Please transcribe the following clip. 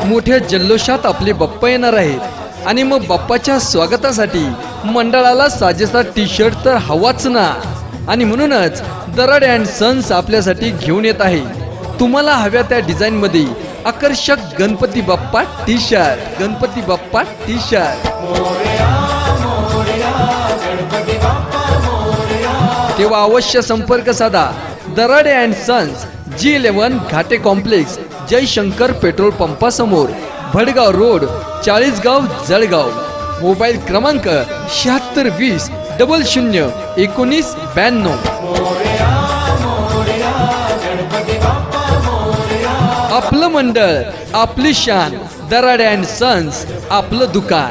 मोठ्या जल्लोषात आपले बाप्पा येणार आहेत आणि मग बाप्पाच्या स्वागतासाठी मंडळाला साजेसा टी शर्ट तर हवाच ना. आणि म्हणूनच दराडे अँड सन्स आपल्यासाठी घेऊन येत आहे तुम्हाला हव्या त्या डिझाईन मध्ये आकर्षक Ganpati Bappa T shirt. Ganpati Bappa T shirt तेव्हा अवश्य संपर्क साधा. Darade and sons, G11 Ghate complex, Jaishankar petrol पंपासमोर, भडगाव रोड, चाळीसगाव, जळगाव. मोबाईल क्रमांक 7620 00 19 92. आपलं मंडळ, आपली शान. दराडे अँड सन्स, आपलं दुकान.